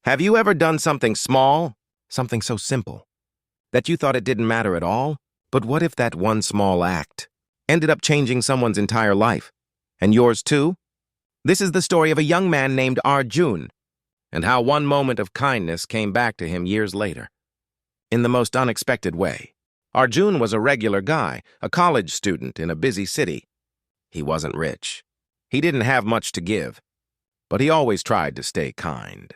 Have you ever done something small, something so simple, that you thought it didn't matter at all? But what if that one small act ended up changing someone's entire life? And yours too? This is the story of a young man named Arjun, and how one moment of kindness came back to him years later, in the most unexpected way. Arjun was a regular guy, a college student in a busy city. He wasn't rich. He didn't have much to give, but he always tried to stay kind.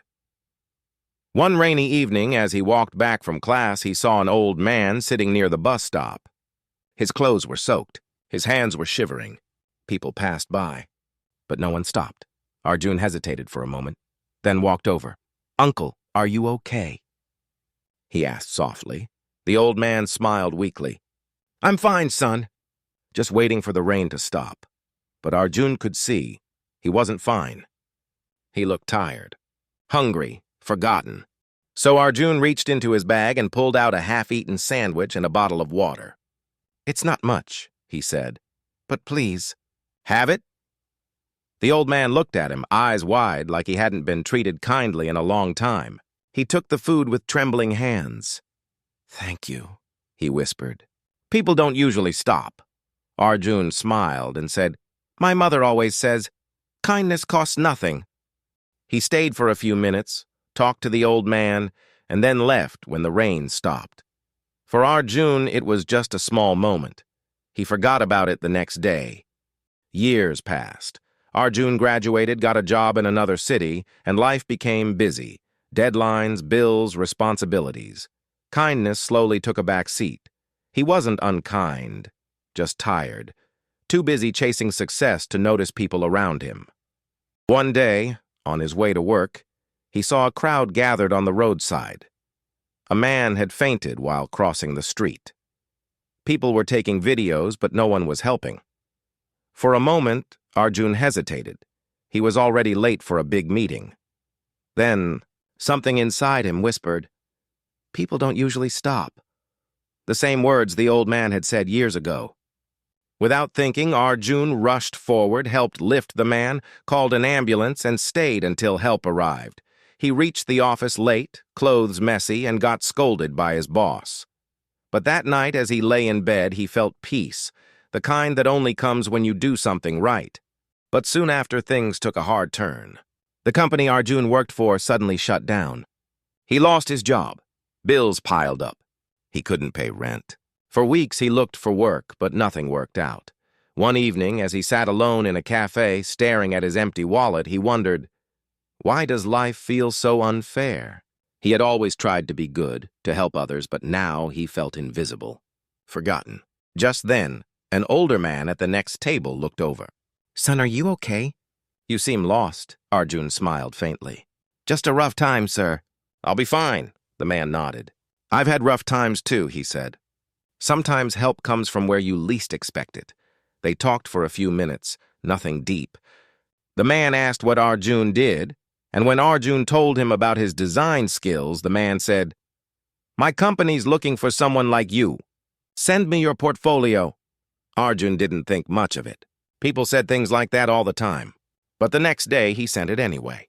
One rainy evening, as he walked back from class, he saw an old man sitting near the bus stop. His clothes were soaked. His hands were shivering. People passed by, but no one stopped. Arjun hesitated for a moment, then walked over. "Uncle, are you okay?" he asked softly. The old man smiled weakly. "I'm fine, son," just waiting for the rain to stop. But Arjun could see he wasn't fine. He looked tired, hungry, forgotten. So Arjun reached into his bag and pulled out a half-eaten sandwich and a bottle of water. "It's not much," he said, "but please, have it?" The old man looked at him, eyes wide, like he hadn't been treated kindly in a long time. He took the food with trembling hands. "Thank you," he whispered. "People don't usually stop." Arjun smiled and said, "My mother always says, kindness costs nothing." He stayed for a few minutes, talked to the old man, and then left when the rain stopped. For Arjun, it was just a small moment. He forgot about it the next day. Years passed. Arjun graduated, got a job in another city, and life became busy. Deadlines, bills, responsibilities. Kindness slowly took a back seat. He wasn't unkind, just tired, too busy chasing success to notice people around him. One day, on his way to work, he saw a crowd gathered on the roadside. A man had fainted while crossing the street. People were taking videos, but no one was helping. For a moment, Arjun hesitated. He was already late for a big meeting. Then, something inside him whispered, "People don't usually stop." The same words the old man had said years ago. Without thinking, Arjun rushed forward, helped lift the man, called an ambulance, and stayed until help arrived. He reached the office late, clothes messy, and got scolded by his boss. But that night, as he lay in bed, he felt peace, the kind that only comes when you do something right. But soon after, things took a hard turn. The company Arjun worked for suddenly shut down. He lost his job. Bills piled up. He couldn't pay rent. For weeks, he looked for work, but nothing worked out. One evening, as he sat alone in a cafe, staring at his empty wallet, he wondered, why does life feel so unfair? He had always tried to be good, to help others, but now he felt invisible, forgotten. Just then, an older man at the next table looked over. "Son, are you okay?" "You seem lost," Arjun smiled faintly. "Just a rough time, sir." "I'll be fine," the man nodded. "I've had rough times too," he said. Sometimes help comes from where you least expect it. They talked for a few minutes, nothing deep. The man asked what Arjun did, and when Arjun told him about his design skills, the man said, "My company's looking for someone like you. Send me your portfolio." Arjun didn't think much of it. People said things like that all the time. But the next day, he sent it anyway.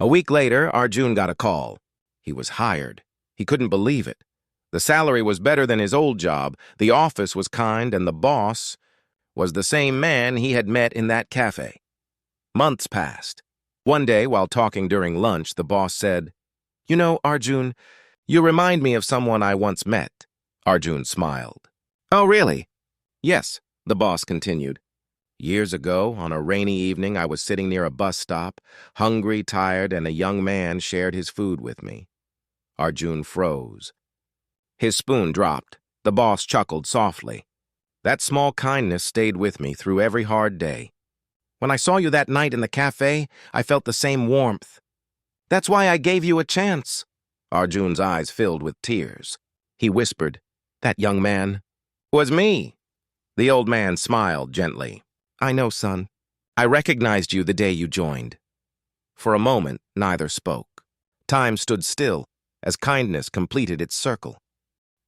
A week later, Arjun got a call. He was hired. He couldn't believe it. The salary was better than his old job, the office was kind, and the boss was the same man he had met in that cafe. Months passed. One day, while talking during lunch, the boss said, "You know, Arjun, you remind me of someone I once met." Arjun smiled. "Oh, really?" "Yes," the boss continued. "Years ago, on a rainy evening, I was sitting near a bus stop, hungry, tired, and a young man shared his food with me." Arjun froze. His spoon dropped. The boss chuckled softly. "That small kindness stayed with me through every hard day. When I saw you that night in the cafe, I felt the same warmth. That's why I gave you a chance." Arjun's eyes filled with tears. He whispered, "That young man was me." The old man smiled gently. "I know, son. I recognized you the day you joined." For a moment, neither spoke. Time stood still as kindness completed its circle.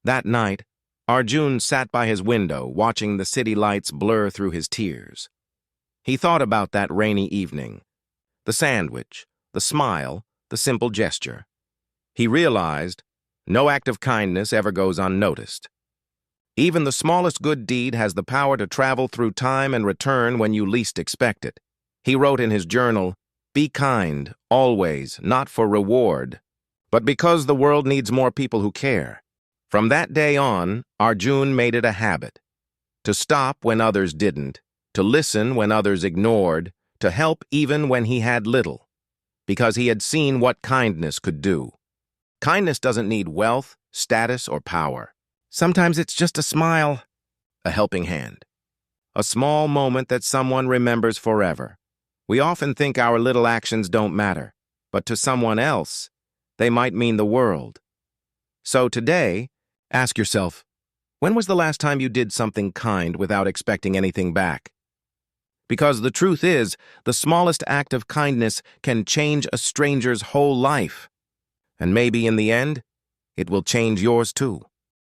That night, Arjun sat by his window, watching the city lights blur through his tears. He thought about that rainy evening, the sandwich, the smile, the simple gesture. He realized no act of kindness ever goes unnoticed. Even the smallest good deed has the power to travel through time and return when you least expect it. He wrote in his journal, "Be kind, always, not for reward, but because the world needs more people who care." From that day on, Arjun made it a habit to stop when others didn't, to listen when others ignored, to help even when he had little, because he had seen what kindness could do. Kindness doesn't need wealth, status, or power. Sometimes it's just a smile, a helping hand, a small moment that someone remembers forever. We often think our little actions don't matter, but to someone else, they might mean the world. So today, ask yourself, when was the last time you did something kind without expecting anything back? Because the truth is, the smallest act of kindness can change a stranger's whole life. And maybe in the end, it will change yours too.